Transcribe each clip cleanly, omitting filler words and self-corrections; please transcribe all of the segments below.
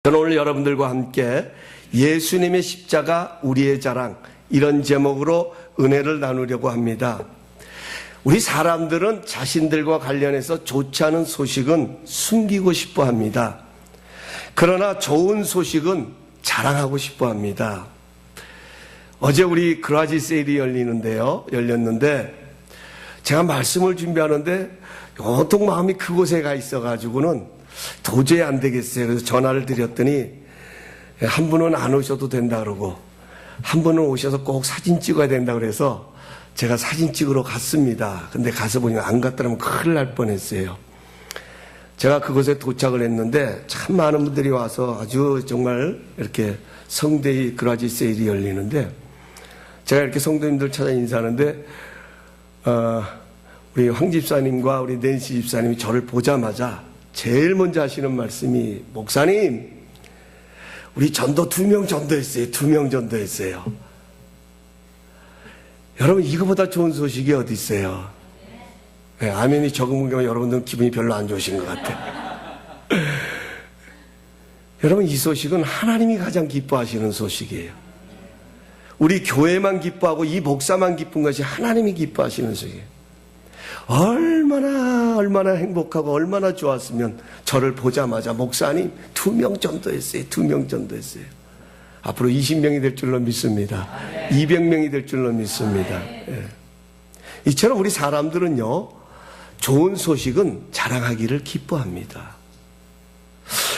저는 오늘 여러분들과 함께 예수님의 십자가 우리의 자랑, 이런 제목으로 은혜를 나누려고 합니다. 우리 사람들은 자신들과 관련해서 좋지 않은 소식은 숨기고 싶어 합니다. 그러나 좋은 소식은 자랑하고 싶어 합니다. 어제 우리 그라지 세일이 열렸는데 제가 말씀을 준비하는데 온통 마음이 그곳에 가 있어가지고는 도저히 안 되겠어요. 그래서 전화를 드렸더니 한 분은 안 오셔도 된다 그러고 한 분은 오셔서 꼭 사진 찍어야 된다 그래서 제가 사진 찍으러 갔습니다. 근데 가서 보니까 안 갔더라면 큰일 날 뻔했어요. 제가 그곳에 도착을 했는데 참 많은 분들이 와서 아주 정말 이렇게 성대의 그라지 세일이 열리는데 제가 이렇게 성도님들 찾아 인사하는데 우리 황 집사님과 우리 낸시 집사님이 저를 보자마자 제일 먼저 하시는 말씀이, 목사님, 우리 전도 2명 전도했어요. 2명 전도했어요. 여러분, 이거보다 좋은 소식이 어디 있어요? 네, 아멘이 적은 경우 여러분들은 기분이 별로 안 좋으신 것 같아요. 여러분, 이 소식은 하나님이 가장 기뻐하시는 소식이에요. 우리 교회만 기뻐하고 이 목사만 기쁜 것이 하나님이 기뻐하시는 소식이에요. 얼마나 행복하고 얼마나 좋았으면 저를 보자마자 목사님 2명 전도했어요. 2명 전도했어요. 앞으로 20명이 될 줄로 믿습니다. 200명이 될 줄로 믿습니다. 예. 이처럼 우리 사람들은요, 좋은 소식은 자랑하기를 기뻐합니다.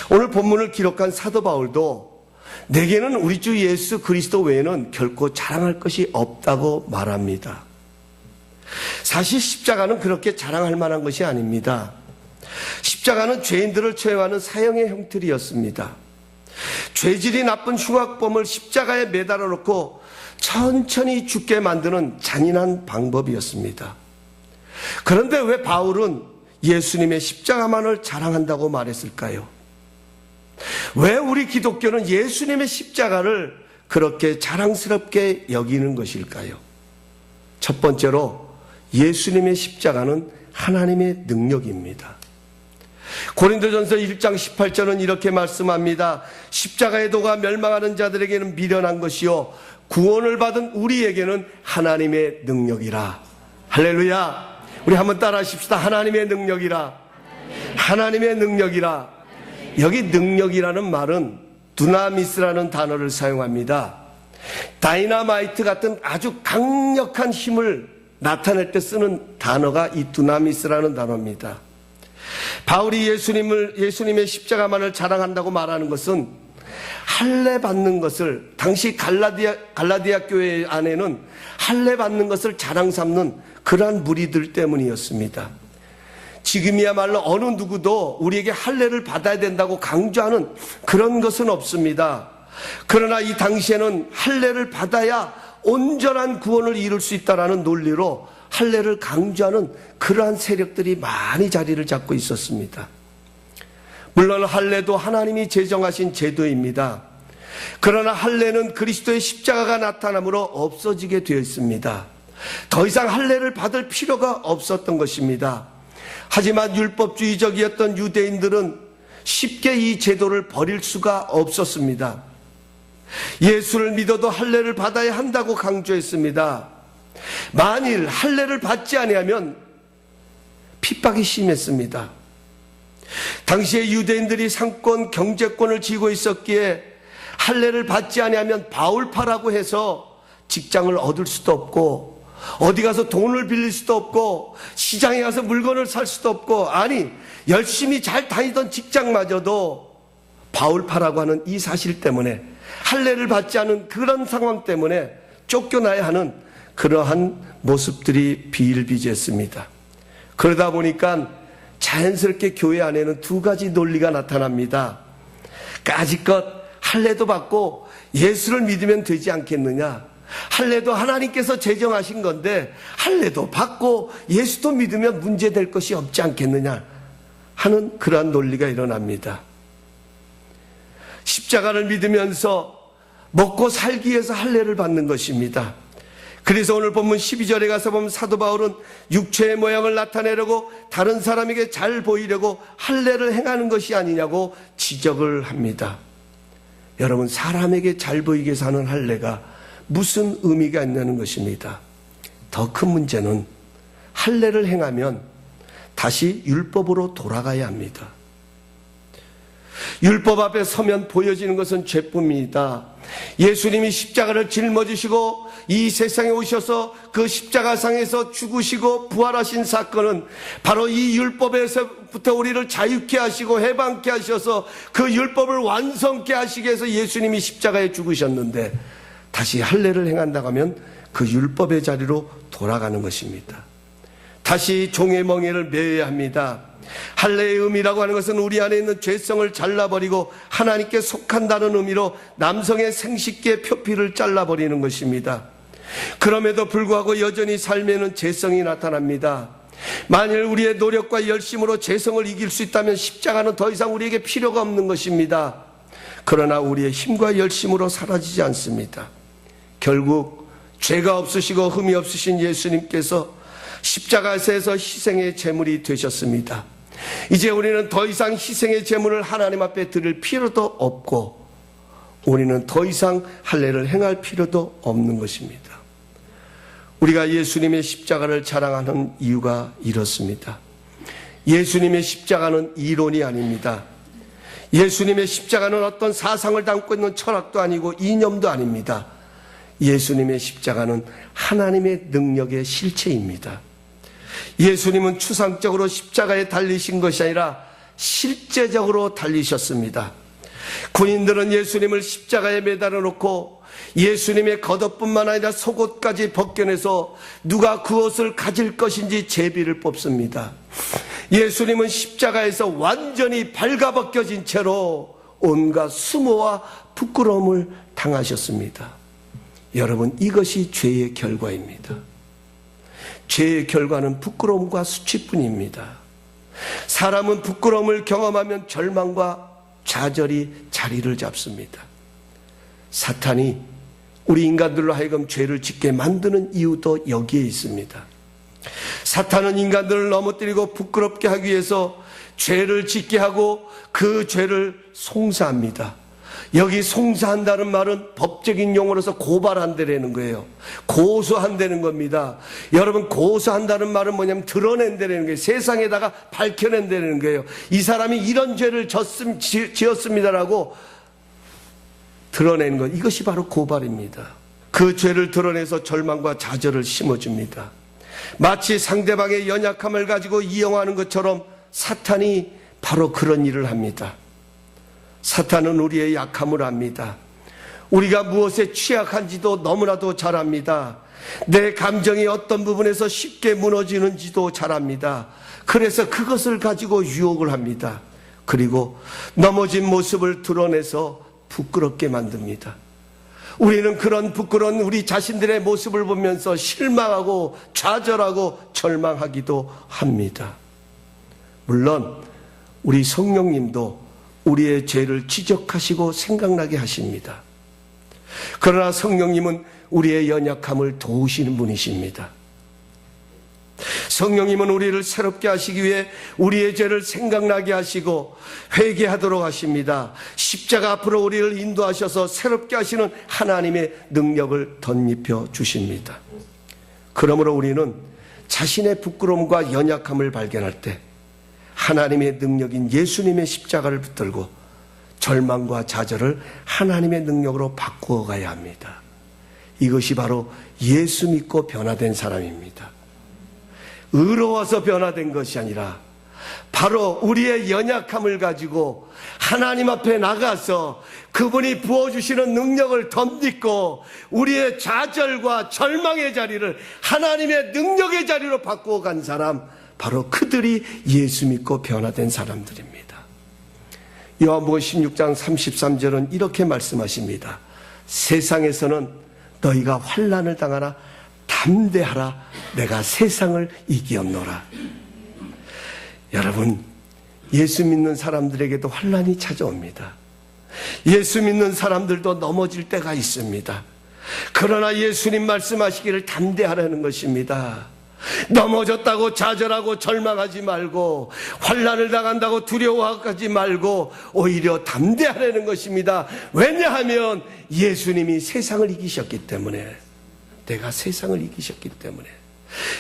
오늘 본문을 기록한 사도 바울도 내게는 우리 주 예수 그리스도 외에는 결코 자랑할 것이 없다고 말합니다. 사실 십자가는 그렇게 자랑할 만한 것이 아닙니다. 십자가는 죄인들을 처형하는 사형의 형틀이었습니다. 죄질이 나쁜 흉악범을 십자가에 매달아 놓고 천천히 죽게 만드는 잔인한 방법이었습니다. 그런데 왜 바울은 예수님의 십자가만을 자랑한다고 말했을까요? 왜 우리 기독교는 예수님의 십자가를 그렇게 자랑스럽게 여기는 것일까요? 첫 번째로 예수님의 십자가는 하나님의 능력입니다. 고린도전서 1장 18절은 이렇게 말씀합니다. 십자가의 도가 멸망하는 자들에게는 미련한 것이요 구원을 받은 우리에게는 하나님의 능력이라. 할렐루야. 우리 한번 따라 하십시다. 하나님의 능력이라. 하나님의 능력이라. 여기 능력이라는 말은 두나미스라는 단어를 사용합니다. 다이너마이트 같은 아주 강력한 힘을 나타낼 때 쓰는 단어가 이 두나미스라는 단어입니다. 바울이 예수님의 십자가만을 자랑한다고 말하는 것은 할례 받는 것을, 당시 갈라디아 교회 안에는 할례 받는 것을 자랑 삼는 그러한 무리들 때문이었습니다. 지금이야말로 어느 누구도 우리에게 할례를 받아야 된다고 강조하는 그런 것은 없습니다. 그러나 이 당시에는 할례를 받아야 온전한 구원을 이룰 수 있다는 논리로 할례를 강조하는 그러한 세력들이 많이 자리를 잡고 있었습니다. 물론 할례도 하나님이 제정하신 제도입니다. 그러나 할례는 그리스도의 십자가가 나타남으로 없어지게 되었습니다. 더 이상 할례를 받을 필요가 없었던 것입니다. 하지만 율법주의적이었던 유대인들은 쉽게 이 제도를 버릴 수가 없었습니다. 예수를 믿어도 할례를 받아야 한다고 강조했습니다. 만일 할례를 받지 아니하면 핍박이 심했습니다. 당시에 유대인들이 상권, 경제권을 쥐고 있었기에 할례를 받지 아니하면 바울파라고 해서 직장을 얻을 수도 없고 어디 가서 돈을 빌릴 수도 없고 시장에 가서 물건을 살 수도 없고, 아니 열심히 잘 다니던 직장마저도 바울파라고 하는 이 사실 때문에, 할례를 받지 않은 그런 상황 때문에 쫓겨나야 하는 그러한 모습들이 비일비재했습니다. 그러다 보니까 자연스럽게 교회 안에는 두 가지 논리가 나타납니다. 까짓것 할례도 받고 예수를 믿으면 되지 않겠느냐, 할례도 하나님께서 제정하신 건데 할례도 받고 예수도 믿으면 문제될 것이 없지 않겠느냐 하는 그러한 논리가 일어납니다. 십자가를 믿으면서 먹고 살기 위해서 할례를 받는 것입니다. 그래서 오늘 본문 12절에 가서 보면 사도 바울은 육체의 모양을 나타내려고 다른 사람에게 잘 보이려고 할례를 행하는 것이 아니냐고 지적을 합니다. 여러분, 사람에게 잘 보이게 사는 할례가 무슨 의미가 있냐는 것입니다. 더 큰 문제는 할례를 행하면 다시 율법으로 돌아가야 합니다. 율법 앞에 서면 보여지는 것은 죄뿐입니다. 예수님이 십자가를 짊어지시고 이 세상에 오셔서 그 십자가상에서 죽으시고 부활하신 사건은 바로 이 율법에서부터 우리를 자유케 하시고 해방케 하셔서 그 율법을 완성케 하시기 위해서 예수님이 십자가에 죽으셨는데, 다시 할례를 행한다고 하면 그 율법의 자리로 돌아가는 것입니다. 다시 종의 멍에를 메어야 합니다. 할례의 의미라고 하는 것은 우리 안에 있는 죄성을 잘라버리고 하나님께 속한다는 의미로 남성의 생식기의 표피를 잘라버리는 것입니다. 그럼에도 불구하고 여전히 삶에는 죄성이 나타납니다. 만일 우리의 노력과 열심으로 죄성을 이길 수 있다면 십자가는 더 이상 우리에게 필요가 없는 것입니다. 그러나 우리의 힘과 열심으로 사라지지 않습니다. 결국 죄가 없으시고 흠이 없으신 예수님께서 십자가에서 희생의 제물이 되셨습니다. 이제 우리는 더 이상 희생의 제물을 하나님 앞에 드릴 필요도 없고, 우리는 더 이상 할례를 행할 필요도 없는 것입니다. 우리가 예수님의 십자가를 자랑하는 이유가 이렇습니다. 예수님의 십자가는 이론이 아닙니다. 예수님의 십자가는 어떤 사상을 담고 있는 철학도 아니고 이념도 아닙니다. 예수님의 십자가는 하나님의 능력의 실체입니다. 예수님은 추상적으로 십자가에 달리신 것이 아니라 실제적으로 달리셨습니다. 군인들은 예수님을 십자가에 매달아 놓고 예수님의 겉옷뿐만 아니라 속옷까지 벗겨내서 누가 그 옷을 가질 것인지 제비를 뽑습니다. 예수님은 십자가에서 완전히 발가벗겨진 채로 온갖 수모와 부끄러움을 당하셨습니다. 여러분, 이것이 죄의 결과입니다. 죄의 결과는 부끄러움과 수치뿐입니다. 사람은 부끄러움을 경험하면 절망과 좌절이 자리를 잡습니다. 사탄이 우리 인간들로 하여금 죄를 짓게 만드는 이유도 여기에 있습니다. 사탄은 인간들을 넘어뜨리고 부끄럽게 하기 위해서 죄를 짓게 하고 그 죄를 송사합니다. 여기 송사한다는 말은 법적인 용어로서 고발한다는 거예요. 고소한다는 겁니다. 여러분, 고소한다는 말은 뭐냐면 드러낸다는 거예요. 세상에다가 밝혀낸다는 거예요. 이 사람이 이런 죄를 지었습니다라고 드러내는 것, 이것이 바로 고발입니다. 그 죄를 드러내서 절망과 좌절을 심어줍니다. 마치 상대방의 연약함을 가지고 이용하는 것처럼 사탄이 바로 그런 일을 합니다. 사탄은 우리의 약함을 압니다. 우리가 무엇에 취약한지도 너무나도 잘 압니다. 내 감정이 어떤 부분에서 쉽게 무너지는지도 잘 압니다. 그래서 그것을 가지고 유혹을 합니다. 그리고 넘어진 모습을 드러내서 부끄럽게 만듭니다. 우리는 그런 부끄러운 우리 자신들의 모습을 보면서 실망하고 좌절하고 절망하기도 합니다. 물론 우리 성령님도 우리의 죄를 지적하시고 생각나게 하십니다. 그러나 성령님은 우리의 연약함을 도우시는 분이십니다. 성령님은 우리를 새롭게 하시기 위해 우리의 죄를 생각나게 하시고 회개하도록 하십니다. 십자가 앞으로 우리를 인도하셔서 새롭게 하시는 하나님의 능력을 덧입혀 주십니다. 그러므로 우리는 자신의 부끄러움과 연약함을 발견할 때 하나님의 능력인 예수님의 십자가를 붙들고 절망과 좌절을 하나님의 능력으로 바꾸어 가야 합니다. 이것이 바로 예수 믿고 변화된 사람입니다. 의로워서 변화된 것이 아니라 바로 우리의 연약함을 가지고 하나님 앞에 나가서 그분이 부어주시는 능력을 덧입고 우리의 좌절과 절망의 자리를 하나님의 능력의 자리로 바꾸어 간 사람, 바로 그들이 예수 믿고 변화된 사람들입니다. 요한복음 16장 33절은 이렇게 말씀하십니다. 세상에서는 너희가 환난을 당하나 담대하라, 내가 세상을 이기었노라. 여러분, 예수 믿는 사람들에게도 환난이 찾아옵니다. 예수 믿는 사람들도 넘어질 때가 있습니다. 그러나 예수님 말씀하시기를 담대하라는 것입니다. 넘어졌다고 좌절하고 절망하지 말고, 환난을 당한다고 두려워하지 말고 오히려 담대하라는 것입니다. 왜냐하면 예수님이 세상을 이기셨기 때문에, 내가 세상을 이기셨기 때문에,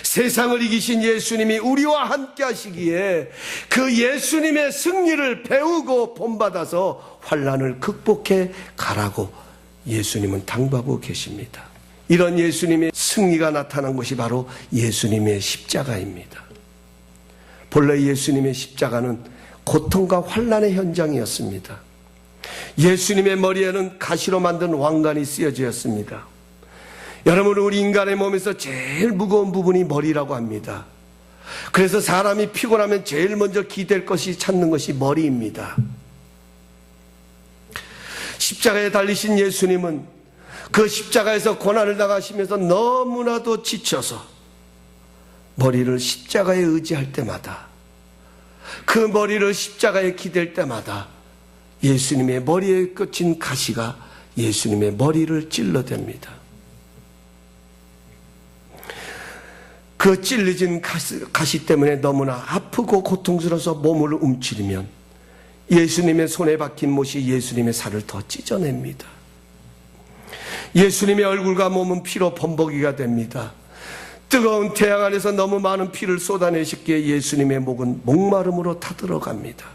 세상을 이기신 예수님이 우리와 함께 하시기에 그 예수님의 승리를 배우고 본받아서 환난을 극복해 가라고 예수님은 당부하고 계십니다. 이런 예수님의 승리가 나타난 것이 바로 예수님의 십자가입니다. 본래 예수님의 십자가는 고통과 환난의 현장이었습니다. 예수님의 머리에는 가시로 만든 왕관이 쓰여졌습니다. 여러분, 우리 인간의 몸에서 제일 무거운 부분이 머리라고 합니다. 그래서 사람이 피곤하면 제일 먼저 기댈 것이 찾는 것이 머리입니다. 십자가에 달리신 예수님은 그 십자가에서 고난을 당하시면서 너무나도 지쳐서 머리를 십자가에 의지할 때마다, 그 머리를 십자가에 기댈 때마다 예수님의 머리에 꽂힌 가시가 예수님의 머리를 찔러댑니다. 그 찔러진 가시 때문에 너무나 아프고 고통스러워서 몸을 움츠리면 예수님의 손에 박힌 못이 예수님의 살을 더 찢어냅니다. 예수님의 얼굴과 몸은 피로 범벅이가 됩니다. 뜨거운 태양 안에서 너무 많은 피를 쏟아내셨기에 예수님의 목은 목마름으로 타들어갑니다.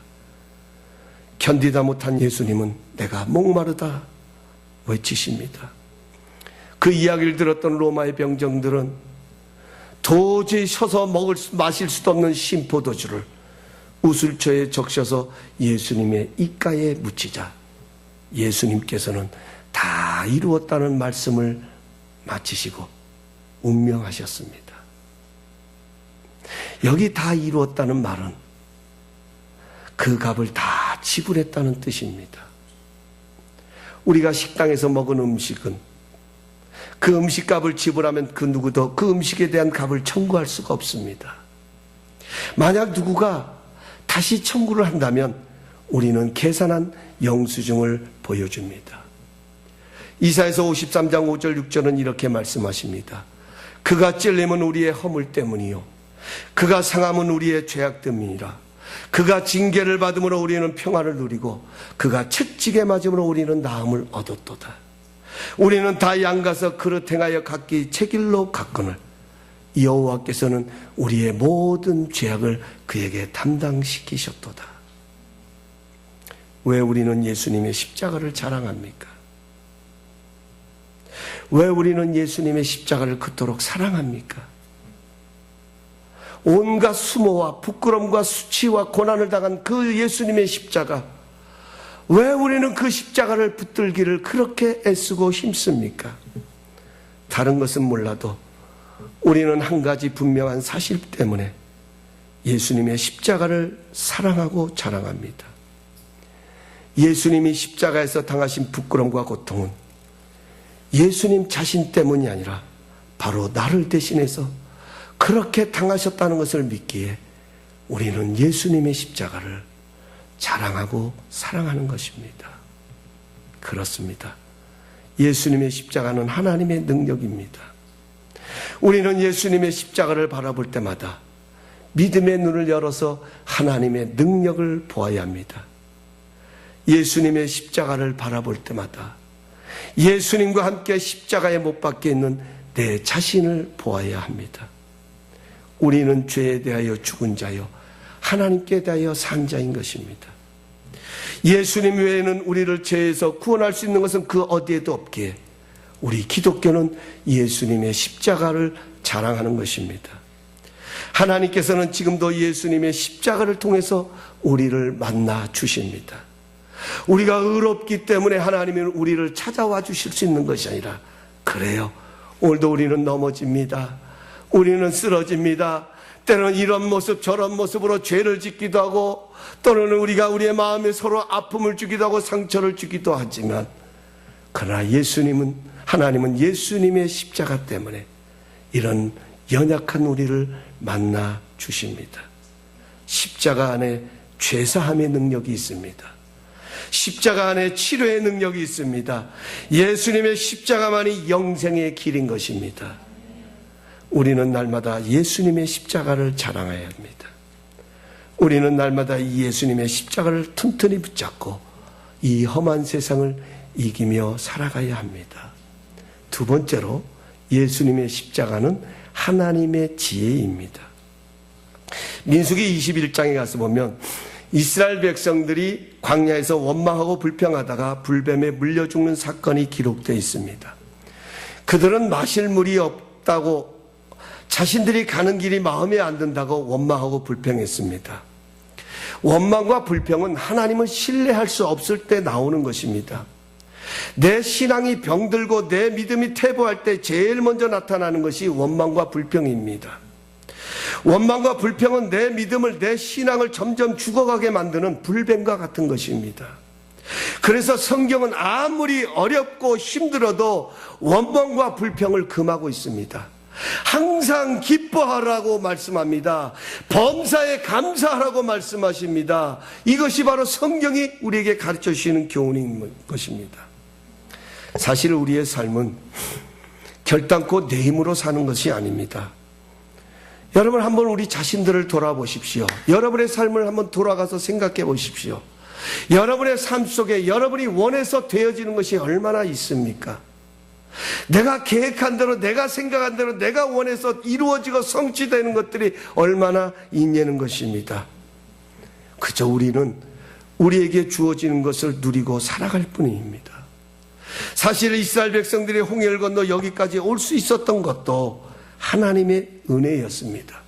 견디다 못한 예수님은 내가 목마르다 외치십니다. 그 이야기를 들었던 로마의 병정들은 도저히 쉬어서 마실 수도 없는 심포도주를 우슬초에 적셔서 예수님의 입가에 묻히자 예수님께서는 다 이루었다는 말씀을 마치시고 운명하셨습니다. 여기 다 이루었다는 말은 그 값을 다 지불했다는 뜻입니다. 우리가 식당에서 먹은 음식은 그 음식값을 지불하면 그 누구도 그 음식에 대한 값을 청구할 수가 없습니다. 만약 누구가 다시 청구를 한다면 우리는 계산한 영수증을 보여줍니다. 이사야서 53장 5절 6절은 이렇게 말씀하십니다. 그가 찔림은 우리의 허물 때문이요 그가 상함은 우리의 죄악 때문이라. 그가 징계를 받음으로 우리는 평화를 누리고 그가 채찍에 맞음으로 우리는 나음을 얻었도다. 우리는 다 양가서 그릇 행하여 각기 제 길로 갔거늘 여호와께서는 우리의 모든 죄악을 그에게 담당시키셨도다. 왜 우리는 예수님의 십자가를 자랑합니까? 왜 우리는 예수님의 십자가를 그토록 사랑합니까? 온갖 수모와 부끄러움과 수치와 고난을 당한 그 예수님의 십자가, 왜 우리는 그 십자가를 붙들기를 그렇게 애쓰고 힘씁니까? 다른 것은 몰라도 우리는 한 가지 분명한 사실 때문에 예수님의 십자가를 사랑하고 자랑합니다. 예수님이 십자가에서 당하신 부끄러움과 고통은 예수님 자신 때문이 아니라 바로 나를 대신해서 그렇게 당하셨다는 것을 믿기에 우리는 예수님의 십자가를 자랑하고 사랑하는 것입니다. 그렇습니다. 예수님의 십자가는 하나님의 능력입니다. 우리는 예수님의 십자가를 바라볼 때마다 믿음의 눈을 열어서 하나님의 능력을 보아야 합니다. 예수님의 십자가를 바라볼 때마다 예수님과 함께 십자가에 못 박혀 있는 내 자신을 보아야 합니다. 우리는 죄에 대하여 죽은 자요 하나님께 대하여 산 자인 것입니다. 예수님 외에는 우리를 죄에서 구원할 수 있는 것은 그 어디에도 없기에 우리 기독교는 예수님의 십자가를 자랑하는 것입니다. 하나님께서는 지금도 예수님의 십자가를 통해서 우리를 만나 주십니다. 우리가 의롭기 때문에 하나님은 우리를 찾아와 주실 수 있는 것이 아니라, 그래요, 오늘도 우리는 넘어집니다. 우리는 쓰러집니다. 때로는 이런 모습 저런 모습으로 죄를 짓기도 하고, 또는 우리가 우리의 마음에 서로 아픔을 주기도 하고 상처를 주기도 하지만, 그러나 하나님은 예수님의 십자가 때문에 이런 연약한 우리를 만나 주십니다. 십자가 안에 죄사함의 능력이 있습니다. 십자가 안에 치료의 능력이 있습니다. 예수님의 십자가만이 영생의 길인 것입니다. 우리는 날마다 예수님의 십자가를 자랑해야 합니다. 우리는 날마다 이 예수님의 십자가를 튼튼히 붙잡고 이 험한 세상을 이기며 살아가야 합니다. 두 번째로 예수님의 십자가는 하나님의 지혜입니다. 민수기 21장에 가서 보면 이스라엘 백성들이 광야에서 원망하고 불평하다가 불뱀에 물려 죽는 사건이 기록되어 있습니다. 그들은 마실 물이 없다고 자신들이 가는 길이 마음에 안 든다고 원망하고 불평했습니다. 원망과 불평은 하나님을 신뢰할 수 없을 때 나오는 것입니다. 내 신앙이 병들고 내 믿음이 퇴보할 때 제일 먼저 나타나는 것이 원망과 불평입니다. 원망과 불평은 내 믿음을, 내 신앙을 점점 죽어가게 만드는 불뱀과 같은 것입니다. 그래서 성경은 아무리 어렵고 힘들어도 원망과 불평을 금하고 있습니다. 항상 기뻐하라고 말씀합니다. 범사에 감사하라고 말씀하십니다. 이것이 바로 성경이 우리에게 가르쳐 주시는 교훈인 것입니다. 사실 우리의 삶은 결단코 내 힘으로 사는 것이 아닙니다. 여러분 한번 우리 자신들을 돌아보십시오. 여러분의 삶을 한번 돌아가서 생각해 보십시오. 여러분의 삶 속에 여러분이 원해서 되어지는 것이 얼마나 있습니까? 내가 계획한 대로, 내가 생각한 대로, 내가 원해서 이루어지고 성취되는 것들이 얼마나 있냐는 것입니다. 그저 우리는 우리에게 주어지는 것을 누리고 살아갈 뿐입니다. 사실 이스라엘 백성들이 홍해를 건너 여기까지 올 수 있었던 것도 하나님의 은혜였습니다.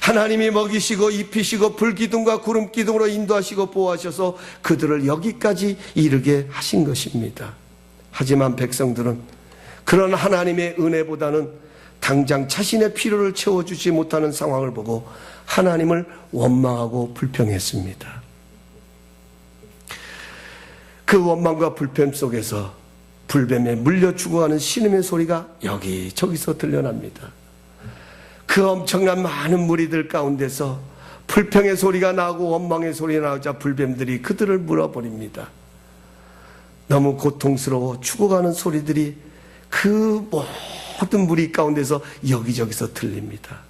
하나님이 먹이시고 입히시고 불기둥과 구름기둥으로 인도하시고 보호하셔서 그들을 여기까지 이르게 하신 것입니다. 하지만 백성들은 그런 하나님의 은혜보다는 당장 자신의 필요를 채워주지 못하는 상황을 보고 하나님을 원망하고 불평했습니다. 그 원망과 불평 속에서 불뱀에 물려 죽어가는 신음의 소리가 여기저기서 들려납니다. 그 엄청난 많은 무리들 가운데서 불평의 소리가 나오고 원망의 소리가 나오자 불뱀들이 그들을 물어버립니다. 너무 고통스러워 죽어가는 소리들이 그 모든 무리 가운데서 여기저기서 들립니다.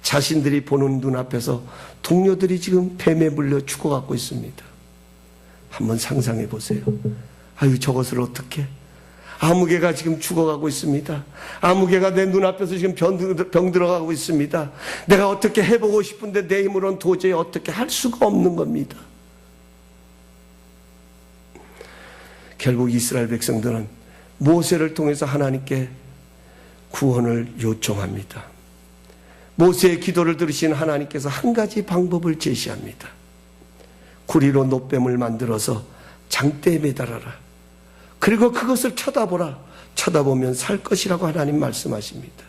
자신들이 보는 눈앞에서 동료들이 지금 뱀에 물려 죽어가고 있습니다. 한번 상상해 보세요. 아유, 저것을 어떻게? 아무개가 지금 죽어가고 있습니다. 아무개가 내 눈앞에서 지금 병 들어가고 있습니다. 내가 어떻게 해보고 싶은데 내 힘으로는 도저히 어떻게 할 수가 없는 겁니다. 결국 이스라엘 백성들은 모세를 통해서 하나님께 구원을 요청합니다. 모세의 기도를 들으신 하나님께서 한 가지 방법을 제시합니다. 구리로 놋뱀을 만들어서 장대에 매달아라. 그리고 그것을 쳐다보라. 쳐다보면 살 것이라고 하나님 말씀하십니다.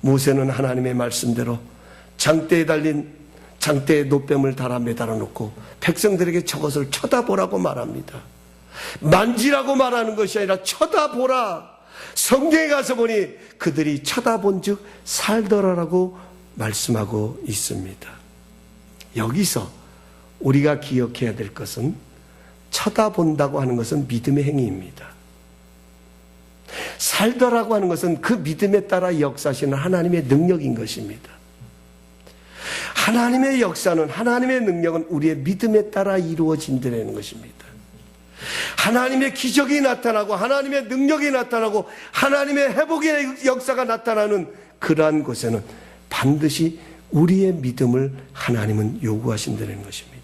모세는 하나님의 말씀대로 장대에 달린 장대에 놋뱀을 달아 매달아 놓고 백성들에게 저것을 쳐다보라고 말합니다. 만지라고 말하는 것이 아니라 쳐다보라. 성경에 가서 보니 그들이 쳐다본 즉 살더라라고 말씀하고 있습니다. 여기서 우리가 기억해야 될 것은 쳐다본다고 하는 것은 믿음의 행위입니다. 살더라고 하는 것은 그 믿음에 따라 역사하시는 하나님의 능력인 것입니다. 하나님의 역사는, 하나님의 능력은 우리의 믿음에 따라 이루어진다는 것입니다. 하나님의 기적이 나타나고 하나님의 능력이 나타나고 하나님의 회복의 역사가 나타나는 그러한 곳에는 반드시 우리의 믿음을 하나님은 요구하신다는 것입니다.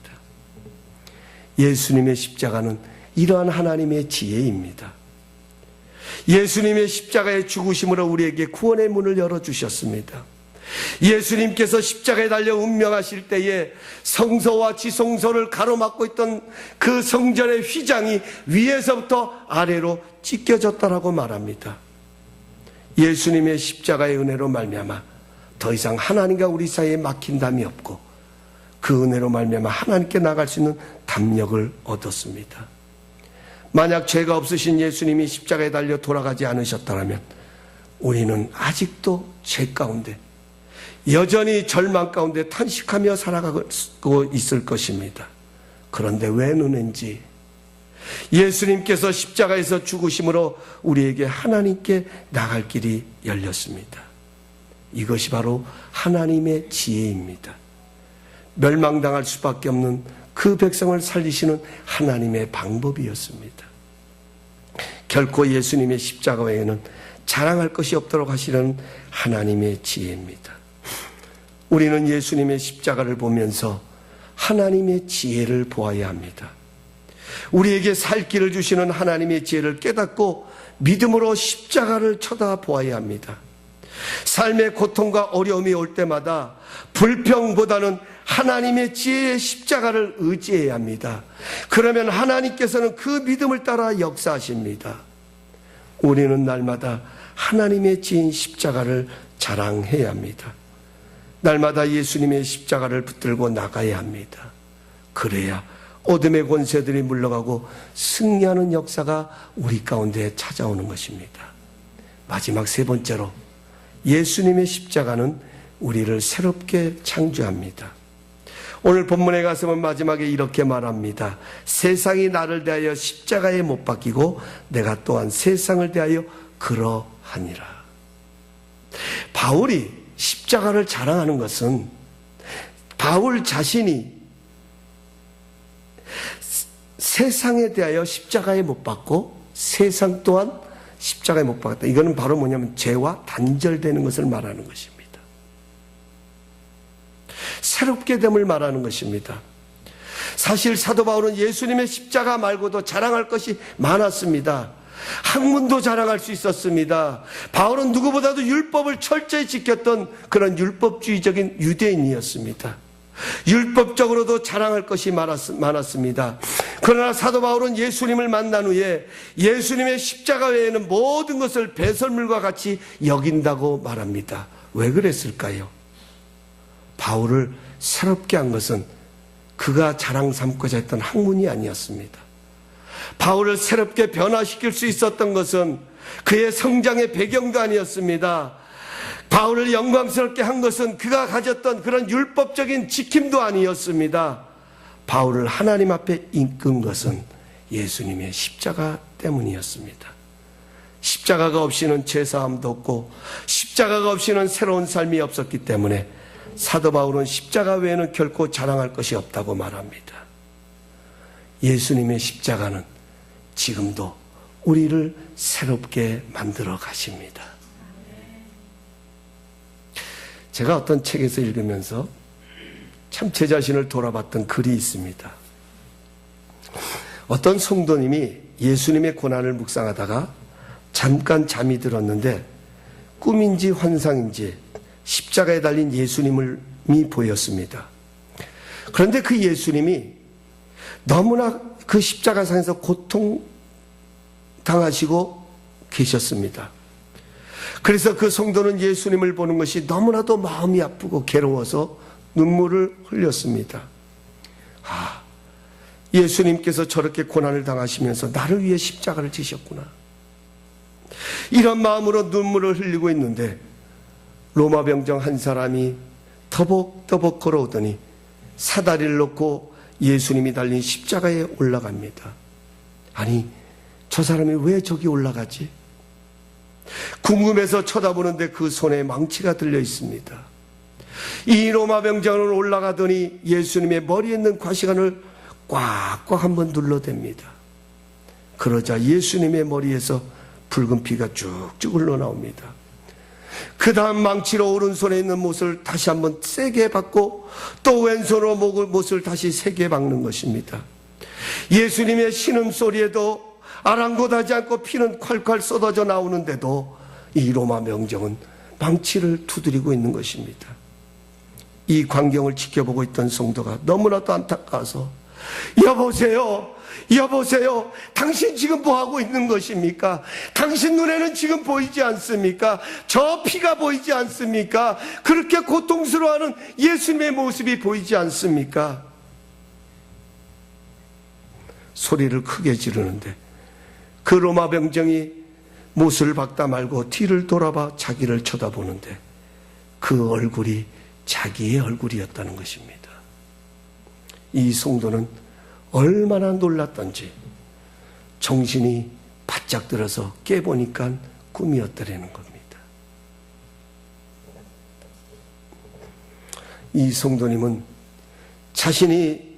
예수님의 십자가는 이러한 하나님의 지혜입니다. 예수님의 십자가의 죽으심으로 우리에게 구원의 문을 열어주셨습니다. 예수님께서 십자가에 달려 운명하실 때에 성소와 지성소를 가로막고 있던 그 성전의 휘장이 위에서부터 아래로 찢겨졌다라고 말합니다. 예수님의 십자가의 은혜로 말미암아 더 이상 하나님과 우리 사이에 막힌 담이 없고 그 은혜로 말미암아 하나님께 나갈 수 있는 담력을 얻었습니다. 만약 죄가 없으신 예수님이 십자가에 달려 돌아가지 않으셨다면 우리는 아직도 죄 가운데 여전히 절망 가운데 탄식하며 살아가고 있을 것입니다. 그런데 왜 눈인지 예수님께서 십자가에서 죽으심으로 우리에게 하나님께 나갈 길이 열렸습니다. 이것이 바로 하나님의 지혜입니다. 멸망당할 수밖에 없는 그 백성을 살리시는 하나님의 방법이었습니다. 결코 예수님의 십자가 외에는 자랑할 것이 없도록 하시는 하나님의 지혜입니다. 우리는 예수님의 십자가를 보면서 하나님의 지혜를 보아야 합니다. 우리에게 살 길을 주시는 하나님의 지혜를 깨닫고 믿음으로 십자가를 쳐다보아야 합니다. 삶의 고통과 어려움이 올 때마다 불평보다는 하나님의 지혜의 십자가를 의지해야 합니다. 그러면 하나님께서는 그 믿음을 따라 역사하십니다. 우리는 날마다 하나님의 지혜인 십자가를 자랑해야 합니다. 날마다 예수님의 십자가를 붙들고 나가야 합니다. 그래야 어둠의 권세들이 물러가고 승리하는 역사가 우리 가운데 찾아오는 것입니다. 마지막 세 번째로 예수님의 십자가는 우리를 새롭게 창조합니다. 오늘 본문에 가서는 마지막에 이렇게 말합니다. 세상이 나를 대하여 십자가에 못 박히고 내가 또한 세상을 대하여 그러하니라. 바울이 십자가를 자랑하는 것은 바울 자신이 세상에 대하여 십자가에 못 박고 세상 또한 십자가에 못 박았다. 이거는 바로 뭐냐면 죄와 단절되는 것을 말하는 것입니다. 새롭게 됨을 말하는 것입니다. 사실 사도 바울은 예수님의 십자가 말고도 자랑할 것이 많았습니다. 학문도 자랑할 수 있었습니다. 바울은 누구보다도 율법을 철저히 지켰던 그런 율법주의적인 유대인이었습니다. 율법적으로도 자랑할 것이 많았습니다. 그러나 사도 바울은 예수님을 만난 후에 예수님의 십자가 외에는 모든 것을 배설물과 같이 여긴다고 말합니다. 왜 그랬을까요? 바울을 새롭게 한 것은 그가 자랑 삼고자 했던 학문이 아니었습니다. 바울을 새롭게 변화시킬 수 있었던 것은 그의 성장의 배경도 아니었습니다. 바울을 영광스럽게 한 것은 그가 가졌던 그런 율법적인 지킴도 아니었습니다. 바울을 하나님 앞에 이끈 것은 예수님의 십자가 때문이었습니다. 십자가가 없이는 죄사함도 없고 십자가가 없이는 새로운 삶이 없었기 때문에 사도 바울은 십자가 외에는 결코 자랑할 것이 없다고 말합니다. 예수님의 십자가는 지금도 우리를 새롭게 만들어 가십니다. 제가 어떤 책에서 읽으면서 참 제 자신을 돌아봤던 글이 있습니다. 어떤 성도님이 예수님의 고난을 묵상하다가 잠깐 잠이 들었는데 꿈인지 환상인지 십자가에 달린 예수님이 보였습니다. 그런데 그 예수님이 너무나 그 십자가상에서 고통당하시고 계셨습니다. 그래서 그 성도는 예수님을 보는 것이 너무나도 마음이 아프고 괴로워서 눈물을 흘렸습니다. 예수님께서 저렇게 고난을 당하시면서 나를 위해 십자가를 지셨구나. 이런 마음으로 눈물을 흘리고 있는데 로마 병정 한 사람이 터벅터벅 걸어오더니 사다리를 놓고 예수님이 달린 십자가에 올라갑니다. 아니, 저 사람이 왜 저기 올라가지? 궁금해서 쳐다보는데 그 손에 망치가 들려 있습니다. 이 로마 병정은 올라가더니 예수님의 머리에 있는 과시관을 꽉꽉 한번 눌러댑니다. 그러자 예수님의 머리에서 붉은 피가 쭉쭉 흘러나옵니다. 그 다음 망치로 오른손에 있는 못을 다시 한번 세게 박고 또 왼손으로 못을 다시 세게 박는 것입니다. 예수님의 신음소리에도 아랑곳하지 않고 피는 콸콸 쏟아져 나오는데도 이 로마 병정은 망치를 두드리고 있는 것입니다. 이 광경을 지켜보고 있던 성도가 너무나도 안타까워서 여보세요, 여보세요, 당신 지금 뭐하고 있는 것입니까? 당신 눈에는 지금 보이지 않습니까? 저 피가 보이지 않습니까? 그렇게 고통스러워하는 예수님의 모습이 보이지 않습니까? 소리를 크게 지르는데 그 로마 병정이 못을 박다 말고 뒤를 돌아봐 자기를 쳐다보는데 그 얼굴이 자기의 얼굴이었다는 것입니다. 이 성도는 얼마나 놀랐던지 정신이 바짝 들어서 깨보니까 꿈이었더라는 겁니다. 이 성도님은 자신이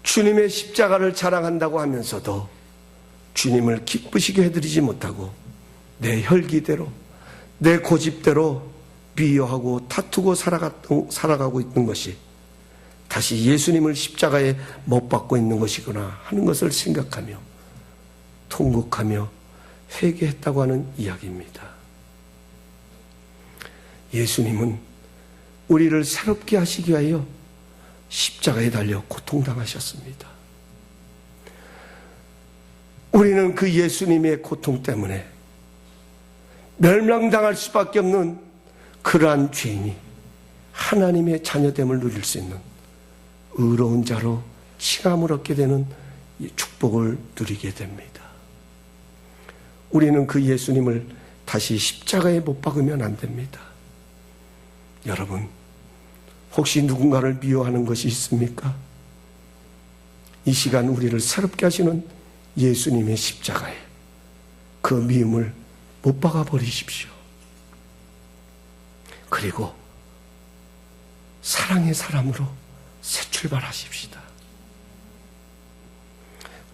주님의 십자가를 자랑한다고 하면서도 주님을 기쁘시게 해드리지 못하고 내 혈기대로, 내 고집대로 비교하고 다투고 살아가고 있는 것이 다시 예수님을 십자가에 못 박고 있는 것이구나 하는 것을 생각하며 통곡하며 회개했다고 하는 이야기입니다. 예수님은 우리를 새롭게 하시기 위하여 십자가에 달려 고통당하셨습니다. 우리는 그 예수님의 고통 때문에 멸망당할 수밖에 없는 그러한 죄인이 하나님의 자녀됨을 누릴 수 있는 의로운 자로 칭함을 얻게 되는 축복을 누리게 됩니다. 우리는 그 예수님을 다시 십자가에 못 박으면 안 됩니다. 여러분, 혹시 누군가를 미워하는 것이 있습니까? 이 시간 우리를 새롭게 하시는 예수님의 십자가에 그 미움을 못 박아 버리십시오. 그리고 사랑의 사람으로 새 출발하십시다.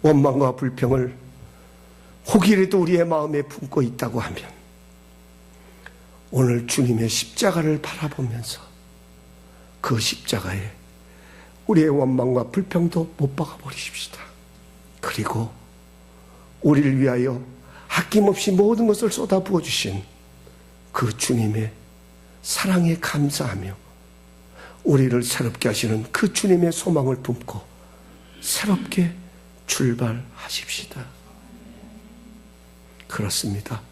원망과 불평을 혹이라도 우리의 마음에 품고 있다고 하면 오늘 주님의 십자가를 바라보면서 그 십자가에 우리의 원망과 불평도 못 박아 버리십시다. 그리고 우리를 위하여 아낌없이 모든 것을 쏟아부어 주신 그 주님의 사랑에 감사하며 우리를 새롭게 하시는 그 주님의 소망을 품고 새롭게 출발하십시다. 그렇습니다.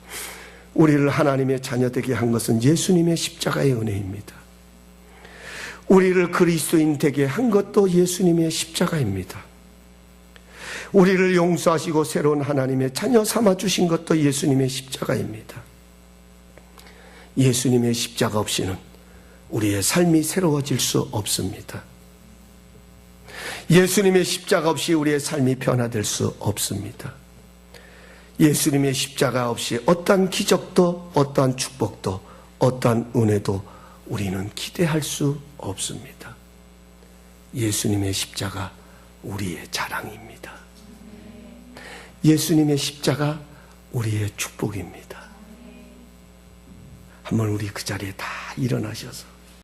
우리를 하나님의 자녀되게 한 것은 예수님의 십자가의 은혜입니다. 우리를 그리스도인 되게 한 것도 예수님의 십자가입니다. 우리를 용서하시고 새로운 하나님의 자녀 삼아주신 것도 예수님의 십자가입니다. 예수님의 십자가 없이는 우리의 삶이 새로워질 수 없습니다. 예수님의 십자가 없이 우리의 삶이 변화될 수 없습니다. 예수님의 십자가 없이 어떠한 기적도 어떠한 축복도 어떠한 은혜도 우리는 기대할 수 없습니다. 예수님의 십자가 우리의 자랑입니다. 예수님의 십자가 우리의 축복입니다. 한번 우리 그 자리에 다 일어나셔서